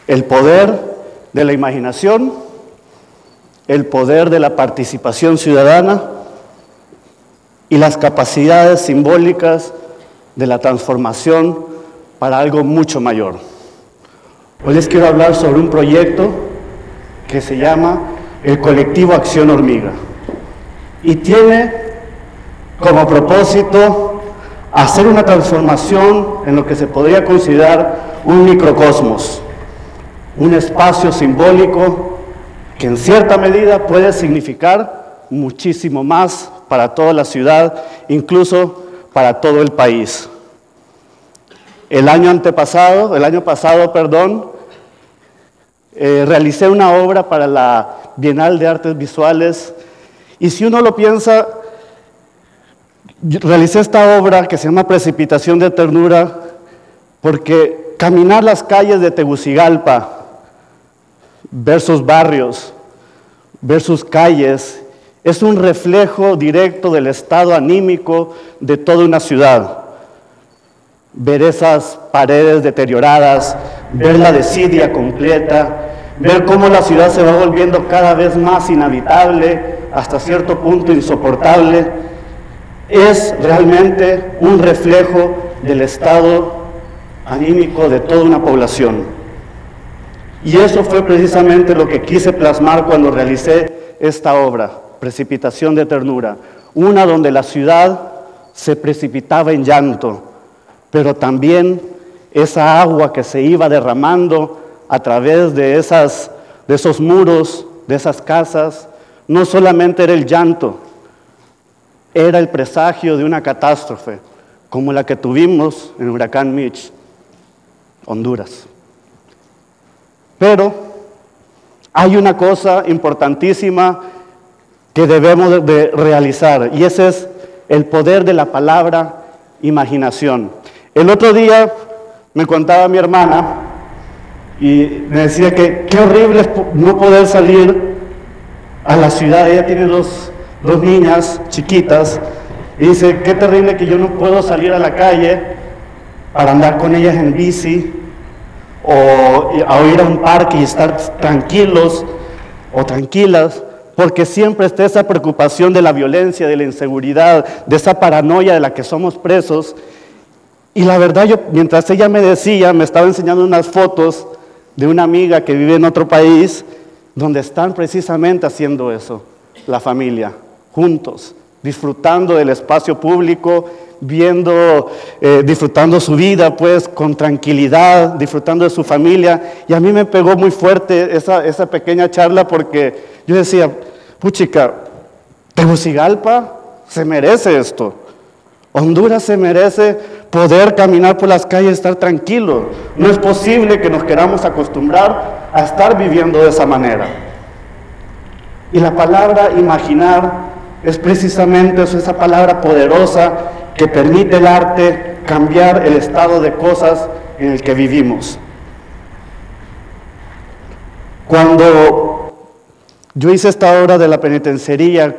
el poder de la imaginación, el poder de la participación ciudadana y las capacidades simbólicas de la transformación para algo mucho mayor. Hoy les quiero hablar sobre un proyecto que se llama el Colectivo Acción Hormiga y tiene como propósito hacer una transformación en lo que se podría considerar un microcosmos, un espacio simbólico que en cierta medida puede significar muchísimo más para toda la ciudad, incluso para todo el país. El año pasado, realicé una obra para la Bienal de Artes Visuales y si uno lo piensa, realicé esta obra que se llama Precipitación de Ternura porque caminar las calles de Tegucigalpa, ver sus barrios, ver sus calles, es un reflejo directo del estado anímico de toda una ciudad. Ver esas paredes deterioradas, ver la desidia completa, ver cómo la ciudad se va volviendo cada vez más inhabitable, hasta cierto punto insoportable, es realmente un reflejo del estado anímico de toda una población. Y eso fue precisamente lo que quise plasmar cuando realicé esta obra, Precipitación de Ternura, una donde la ciudad se precipitaba en llanto, pero también esa agua que se iba derramando a través de esos muros, de esas casas, no solamente era el llanto, era el presagio de una catástrofe, como la que tuvimos en el huracán Mitch, Honduras. Pero hay una cosa importantísima que debemos de realizar, y ese es el poder de la palabra imaginación. El otro día me contaba mi hermana y me decía que qué horrible es no poder salir a la ciudad. Ella tiene dos niñas chiquitas y dice, qué terrible que yo no puedo salir a la calle para andar con ellas en bici o ir a un parque y estar tranquilos o tranquilas, porque siempre está esa preocupación de la violencia, de la inseguridad, de esa paranoia de la que somos presos. Y la verdad, mientras ella me decía, me estaba enseñando unas fotos de una amiga que vive en otro país, donde están precisamente haciendo eso, la familia, juntos, disfrutando del espacio público, disfrutando su vida, pues, con tranquilidad, disfrutando de su familia. Y a mí me pegó muy fuerte esa pequeña charla porque yo decía, puchica, Tegucigalpa se merece esto. Honduras se merece poder caminar por las calles y estar tranquilo. No es posible que nos queramos acostumbrar a estar viviendo de esa manera. Y la palabra imaginar es precisamente eso, esa palabra poderosa que permite el arte cambiar el estado de cosas en el que vivimos. Cuando yo hice esta obra de la penitenciaría,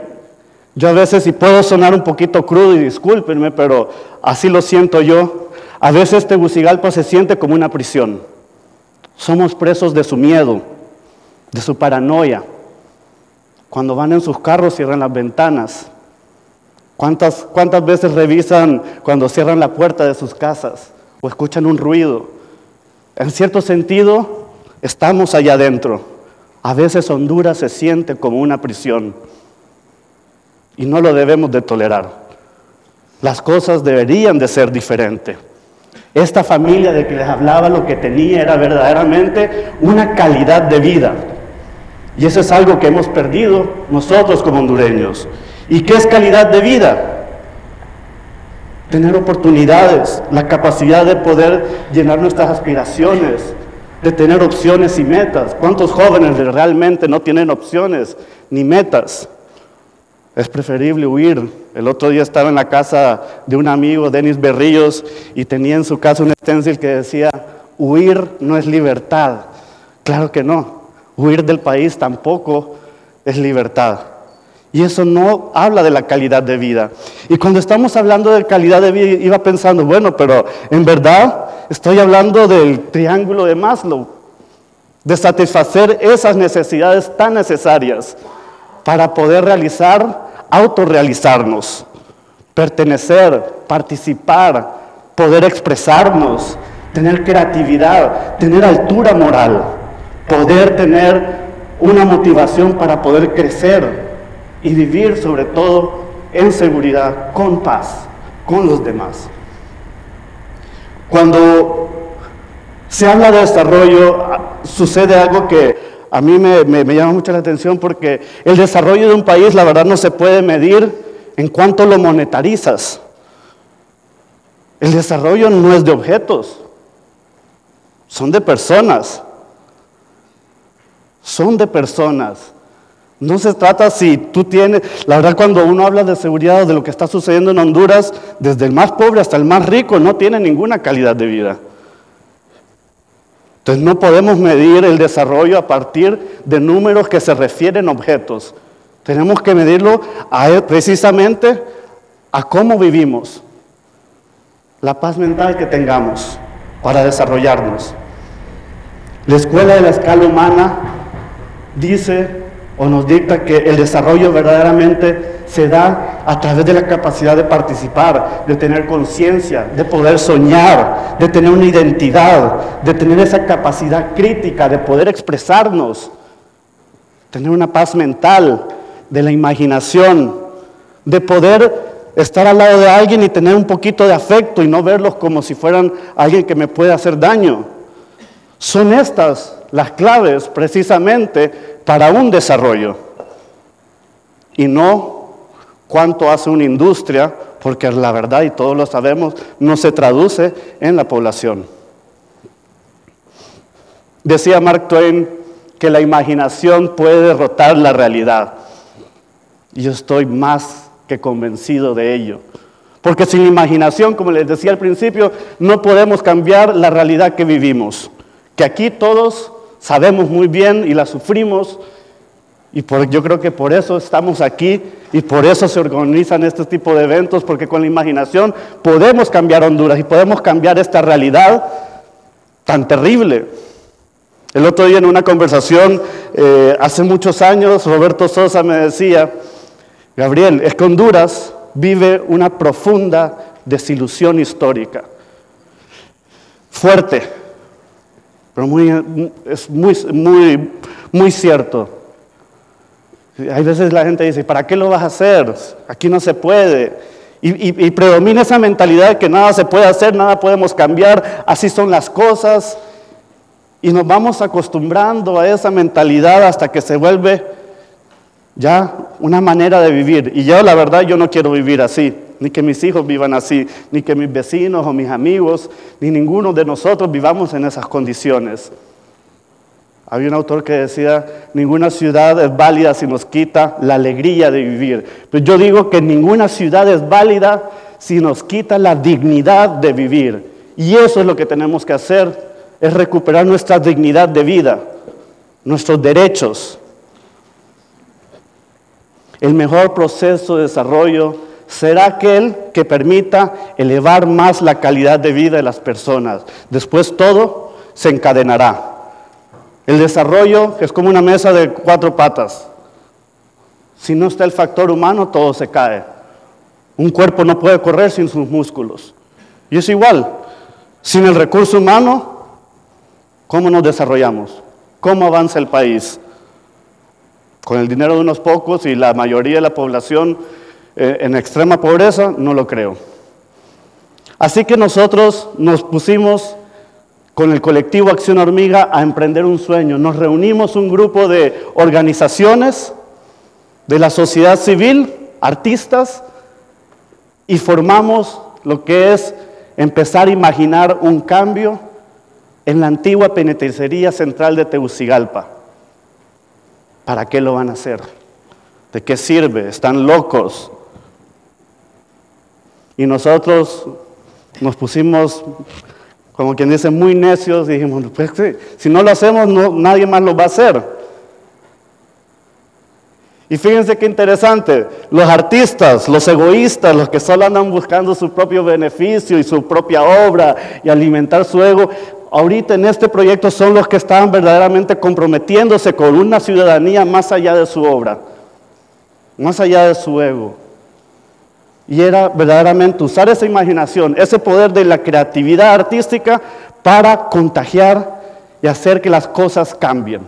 yo a veces, y puedo sonar un poquito crudo y discúlpenme, pero así lo siento yo, a veces Tegucigalpa se siente como una prisión. Somos presos de su miedo, de su paranoia. Cuando van en sus carros cierran las ventanas. ¿Cuántas veces revisan cuando cierran la puerta de sus casas o escuchan un ruido? En cierto sentido, estamos allá adentro. A veces Honduras se siente como una prisión. Y no lo debemos de tolerar. Las cosas deberían de ser diferentes. Esta familia de que les hablaba lo que tenía era verdaderamente una calidad de vida. Y eso es algo que hemos perdido nosotros como hondureños. ¿Y qué es calidad de vida? Tener oportunidades, la capacidad de poder llenar nuestras aspiraciones, de tener opciones y metas. ¿Cuántos jóvenes realmente no tienen opciones ni metas? Es preferible huir. El otro día estaba en la casa de un amigo, Denis Berríos, y tenía en su casa un stencil que decía, huir no es libertad. Claro que no. Huir del país tampoco es libertad. Y eso no habla de la calidad de vida. Y cuando estamos hablando de calidad de vida, iba pensando, bueno, pero en verdad estoy hablando del triángulo de Maslow. de satisfacer esas necesidades tan necesarias para poder autorrealizarnos, pertenecer, participar, poder expresarnos, tener creatividad, tener altura moral, poder tener una motivación para poder crecer y vivir sobre todo en seguridad, con paz, con los demás. Cuando se habla de desarrollo, sucede algo que a mí me llama mucho la atención, porque el desarrollo de un país, la verdad, no se puede medir en cuanto lo monetarizas. El desarrollo no es de objetos, son de personas. Son de personas. No se trata si tú tienes, la verdad, cuando uno habla de seguridad o de lo que está sucediendo en Honduras, desde el más pobre hasta el más rico no tiene ninguna calidad de vida. Entonces no podemos medir el desarrollo a partir de números que se refieren a objetos. Tenemos que medirlo precisamente a cómo vivimos, la paz mental que tengamos para desarrollarnos. La escuela de la escala humana dice o nos dicta que el desarrollo verdaderamente se da a través de la capacidad de participar, de tener conciencia, de poder soñar, de tener una identidad, de tener esa capacidad crítica, de poder expresarnos, tener una paz mental, de la imaginación, de poder estar al lado de alguien y tener un poquito de afecto y no verlos como si fueran alguien que me puede hacer daño. Son estas las claves precisamente para un desarrollo, y no cuánto hace una industria, porque la verdad, y todos lo sabemos, no se traduce en la población. Decía Mark Twain que la imaginación puede derrotar la realidad, y yo estoy más que convencido de ello, porque sin imaginación, como les decía al principio, no podemos cambiar la realidad que vivimos, que aquí todos sabemos muy bien y la sufrimos, y yo creo que por eso estamos aquí y por eso se organizan este tipo de eventos, porque con la imaginación podemos cambiar Honduras y podemos cambiar esta realidad tan terrible. El otro día en una conversación, hace muchos años, Roberto Sosa me decía: Gabriel, es que Honduras vive una profunda desilusión histórica, fuerte, pero es muy cierto. Hay veces la gente dice: ¿para qué lo vas a hacer? Aquí no se puede. Y predomina esa mentalidad de que nada se puede hacer, nada podemos cambiar, así son las cosas. Y nos vamos acostumbrando a esa mentalidad hasta que se vuelve ya una manera de vivir. Y yo, la verdad, yo no quiero vivir así, ni que mis hijos vivan así, ni que mis vecinos o mis amigos, ni ninguno de nosotros vivamos en esas condiciones. Había un autor que decía: ninguna ciudad es válida si nos quita la alegría de vivir. Pero yo digo que ninguna ciudad es válida si nos quita la dignidad de vivir. Y eso es lo que tenemos que hacer, es recuperar nuestra dignidad de vida, nuestros derechos. El mejor proceso de desarrollo será aquel que permita elevar más la calidad de vida de las personas. Después todo se encadenará. El desarrollo es como una mesa de 4 patas. Si no está el factor humano, todo se cae. Un cuerpo no puede correr sin sus músculos. Y es igual, sin el recurso humano, ¿cómo nos desarrollamos? ¿Cómo avanza el país? Con el dinero de unos pocos y la mayoría de la población en extrema pobreza, no lo creo. Así que nosotros nos pusimos con el colectivo Acción Hormiga a emprender un sueño. Nos reunimos un grupo de organizaciones de la sociedad civil, artistas, y formamos lo que es empezar a imaginar un cambio en la antigua penitenciaría central de Tegucigalpa. ¿Para qué lo van a hacer? ¿De qué sirve? ¿Están locos? Y nosotros nos pusimos, como quien dice, muy necios, y dijimos: pues, si no lo hacemos, nadie más lo va a hacer. Y fíjense qué interesante, los artistas, los egoístas, los que solo andan buscando su propio beneficio y su propia obra y alimentar su ego, ahorita en este proyecto son los que estaban verdaderamente comprometiéndose con una ciudadanía más allá de su obra, más allá de su ego. Y era verdaderamente usar esa imaginación, ese poder de la creatividad artística para contagiar y hacer que las cosas cambien.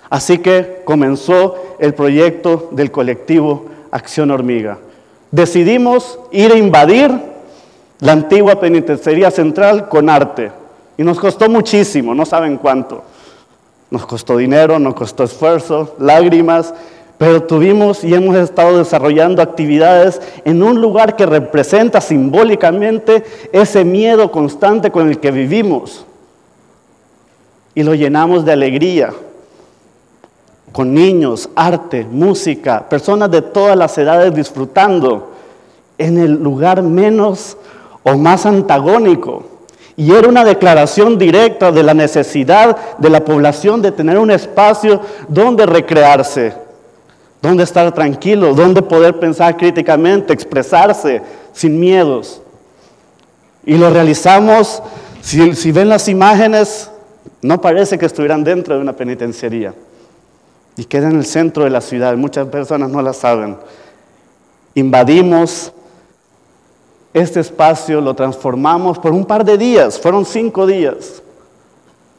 Así que comenzó el proyecto del colectivo Acción Hormiga. Decidimos ir a invadir la antigua penitenciaría central con arte. Y nos costó muchísimo, no saben cuánto. Nos costó dinero, nos costó esfuerzo, lágrimas, pero tuvimos y hemos estado desarrollando actividades en un lugar que representa simbólicamente ese miedo constante con el que vivimos. Y lo llenamos de alegría, con niños, arte, música, personas de todas las edades disfrutando en el lugar menos o más antagónico. Y era una declaración directa de la necesidad de la población de tener un espacio donde recrearse, donde estar tranquilo, donde poder pensar críticamente, expresarse sin miedos. Y lo realizamos, si ven las imágenes, no parece que estuvieran dentro de una penitenciaría. Y queda en el centro de la ciudad, muchas personas no la saben. Invadimos este espacio, lo transformamos por un par de días, fueron 5 días.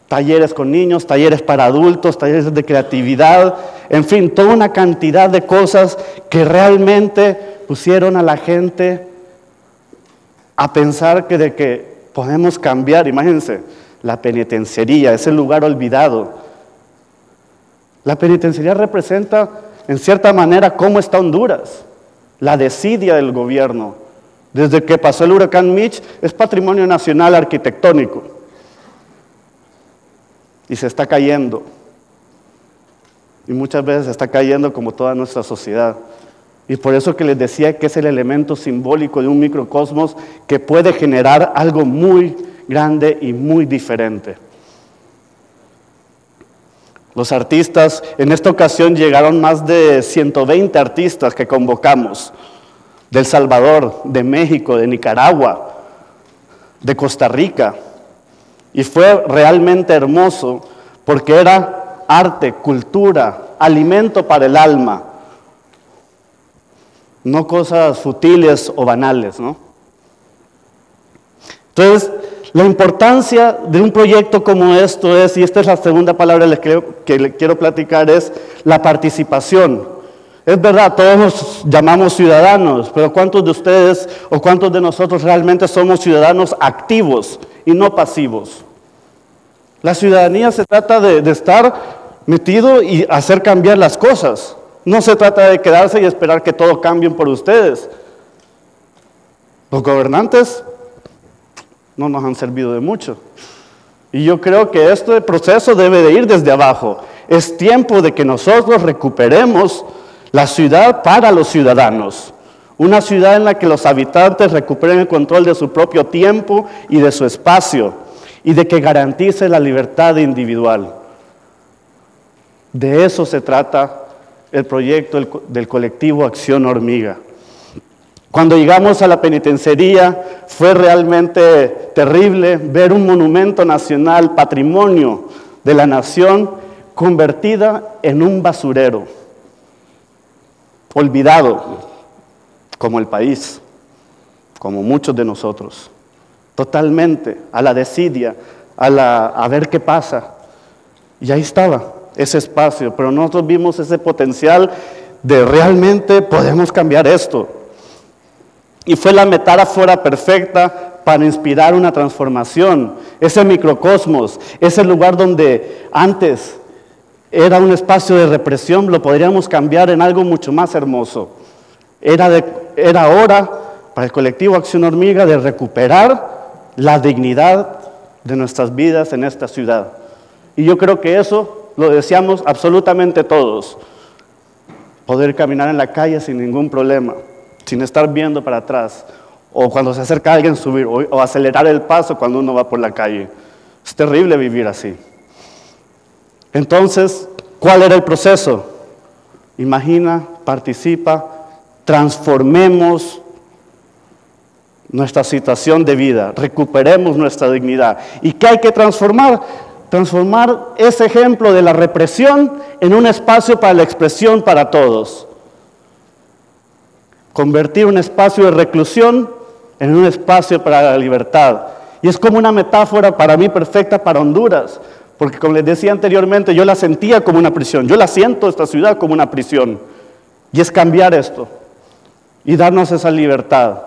Talleres con niños, talleres para adultos, talleres de creatividad, en fin, toda una cantidad de cosas que realmente pusieron a la gente a pensar de que podemos cambiar. Imagínense, la penitenciaría, ese lugar olvidado. La penitenciaría representa, en cierta manera, cómo está Honduras, la desidia del gobierno. Desde que pasó el huracán Mitch, es patrimonio nacional arquitectónico. Y se está cayendo. Y muchas veces se está cayendo como toda nuestra sociedad. Y por eso que les decía que es el elemento simbólico de un microcosmos que puede generar algo muy grande y muy diferente. Los artistas, en esta ocasión llegaron más de 120 artistas que convocamos, de El Salvador, de México, de Nicaragua, de Costa Rica. Y fue realmente hermoso porque era arte, cultura, alimento para el alma. No cosas futiles o banales, ¿no? Entonces, la importancia de un proyecto como esto es, y esta es la segunda palabra que le quiero platicar, es la participación. Es verdad, todos nos llamamos ciudadanos, pero ¿cuántos de ustedes o cuántos de nosotros realmente somos ciudadanos activos y no pasivos? La ciudadanía se trata de estar metido y hacer cambiar las cosas. No se trata de quedarse y esperar que todo cambie por ustedes. Los gobernantes no nos han servido de mucho. Y yo creo que este proceso debe de ir desde abajo. Es tiempo de que nosotros recuperemos la ciudad para los ciudadanos. Una ciudad en la que los habitantes recuperen el control de su propio tiempo y de su espacio, y de que garantice la libertad individual. De eso se trata el proyecto del colectivo Acción Hormiga. Cuando llegamos a la penitenciaría fue realmente terrible ver un monumento nacional, patrimonio de la nación, convertida en un basurero, olvidado, como el país, como muchos de nosotros, totalmente a la desidia, a ver qué pasa. Y ahí estaba ese espacio, pero nosotros vimos ese potencial de realmente podemos cambiar esto. Y fue la metáfora perfecta para inspirar una transformación. Ese microcosmos, ese lugar donde antes era un espacio de represión, lo podríamos cambiar en algo mucho más hermoso. Era hora para el colectivo Acción Hormiga de recuperar la dignidad de nuestras vidas en esta ciudad. Y yo creo que eso lo deseamos absolutamente todos. Poder caminar en la calle sin ningún problema, sin estar viendo para atrás, o cuando se acerca alguien subir, o acelerar el paso cuando uno va por la calle. Es terrible vivir así. Entonces, ¿cuál era el proceso? Imagina, participa, transformemos nuestra situación de vida, recuperemos nuestra dignidad. ¿Y qué hay que transformar? Transformar ese ejemplo de la represión en un espacio para la expresión para todos. Convertir un espacio de reclusión en un espacio para la libertad. Y es como una metáfora para mí perfecta para Honduras, porque como les decía anteriormente, yo la sentía como una prisión, yo la siento esta ciudad como una prisión. Y es cambiar esto y darnos esa libertad.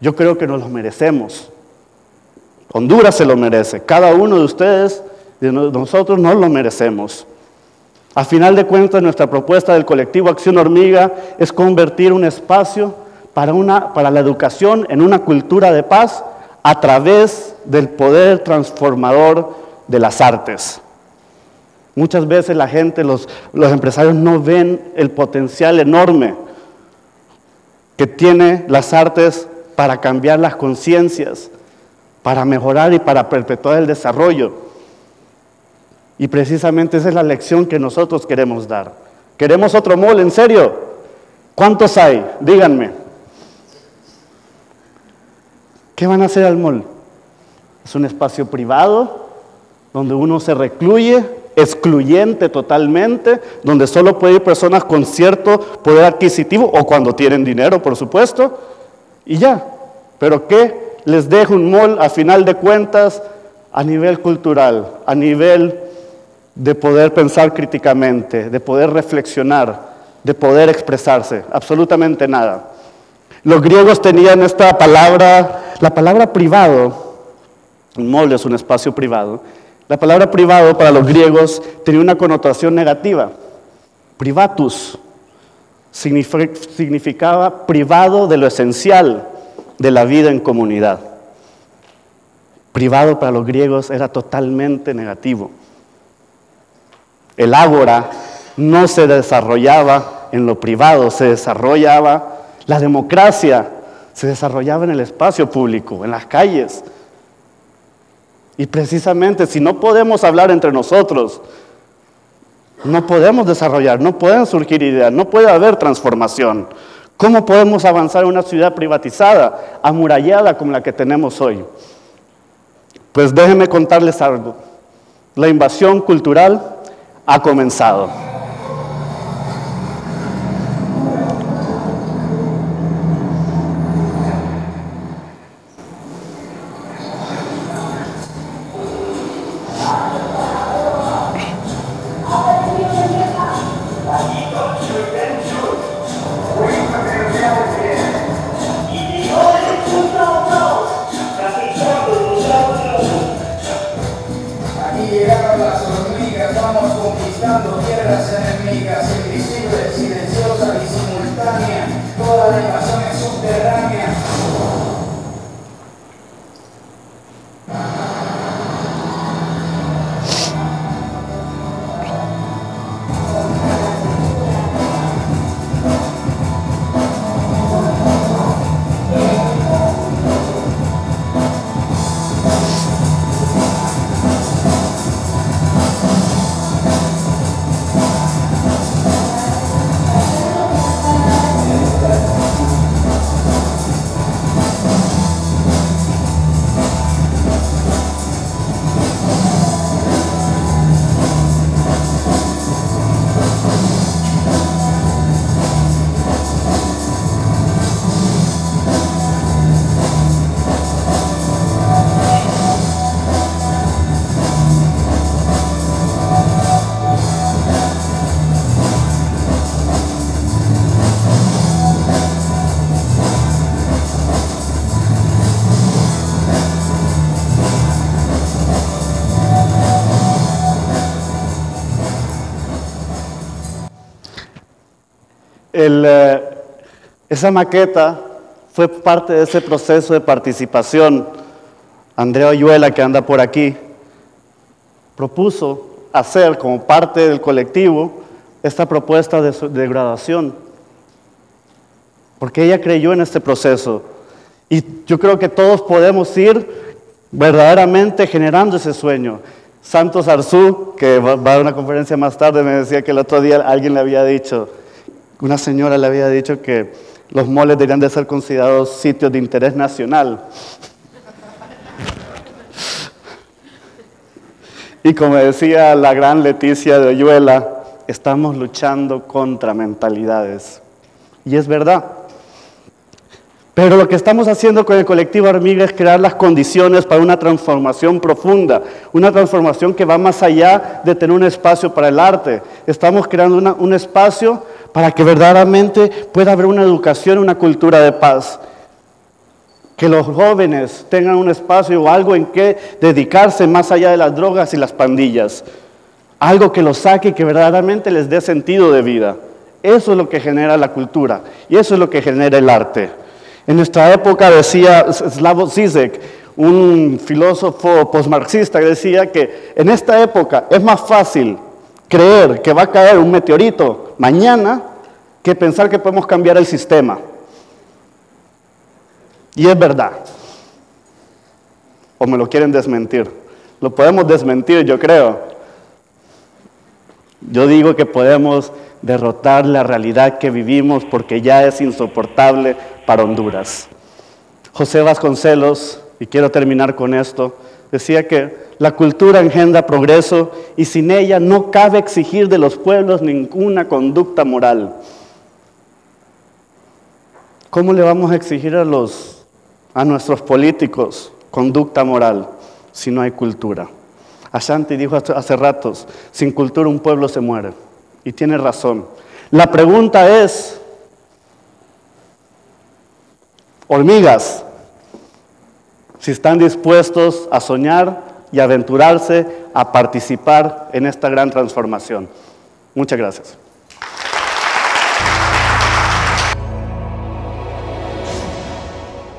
Yo creo que nos lo merecemos. Honduras se lo merece. Cada uno de ustedes, de nosotros, nos lo merecemos. A final de cuentas, nuestra propuesta del colectivo Acción Hormiga es convertir un espacio para la educación en una cultura de paz a través del poder transformador de las artes. Muchas veces la gente, los empresarios no ven el potencial enorme que tiene las artes para cambiar las conciencias, para mejorar y para perpetuar el desarrollo. Y precisamente esa es la lección que nosotros queremos dar. ¿Queremos otro mall? ¿En serio? ¿Cuántos hay? Díganme. ¿Qué van a hacer al mall? Es un espacio privado donde uno se recluye, excluyente totalmente, donde solo puede ir personas con cierto poder adquisitivo o cuando tienen dinero, por supuesto, y ya. ¿Pero qué les deja un mall a final de cuentas a nivel cultural, a nivel de poder pensar críticamente, de poder reflexionar, de poder expresarse? Absolutamente nada. Los griegos tenían esta palabra, la palabra privado, un mall es un espacio privado, la palabra privado para los griegos tenía una connotación negativa. Privatus significaba privado de lo esencial de la vida en comunidad. Privado para los griegos era totalmente negativo. El ágora no se desarrollaba en lo privado, se desarrollaba, la democracia se desarrollaba en el espacio público, en las calles. Y precisamente si no podemos hablar entre nosotros, no podemos desarrollar, no pueden surgir ideas, no puede haber transformación. ¿Cómo podemos avanzar en una ciudad privatizada, amurallada como la que tenemos hoy? Pues déjenme contarles algo. La invasión cultural ha comenzado. Esa maqueta fue parte de ese proceso de participación. Andrea Oyuela, que anda por aquí, propuso hacer como parte del colectivo esta propuesta de graduación, porque ella creyó en este proceso. Y yo creo que todos podemos ir verdaderamente generando ese sueño. Santos Arzú, que va a una conferencia más tarde, me decía que el otro día alguien le había dicho, una señora le había dicho que los moles deberían de ser considerados sitios de interés nacional. Y como decía la gran Leticia de Oyuela, estamos luchando contra mentalidades. Y es verdad. Pero lo que estamos haciendo con el colectivo Hormiga es crear las condiciones para una transformación profunda, una transformación que va más allá de tener un espacio para el arte. Estamos creando un espacio para que verdaderamente pueda haber una educación, una cultura de paz. Que los jóvenes tengan un espacio o algo en que dedicarse más allá de las drogas y las pandillas. Algo que los saque y que verdaderamente les dé sentido de vida. Eso es lo que genera la cultura y eso es lo que genera el arte. En nuestra época decía Slavoj Žižek, un filósofo posmarxista, que decía que en esta época es más fácil creer que va a caer un meteorito mañana que pensar que podemos cambiar el sistema. Y es verdad. ¿O me lo quieren desmentir? Lo podemos desmentir, yo creo. Yo digo que podemos derrotar la realidad que vivimos porque ya es insoportable para Honduras. José Vasconcelos, y quiero terminar con esto, decía que la cultura engendra progreso y sin ella no cabe exigir de los pueblos ninguna conducta moral. ¿Cómo le vamos a exigir a nuestros políticos conducta moral si no hay cultura? Ashanti dijo hace ratos, sin cultura un pueblo se muere. Y tiene razón. La pregunta es, hormigas, si están dispuestos a soñar y aventurarse a participar en esta gran transformación. Muchas gracias.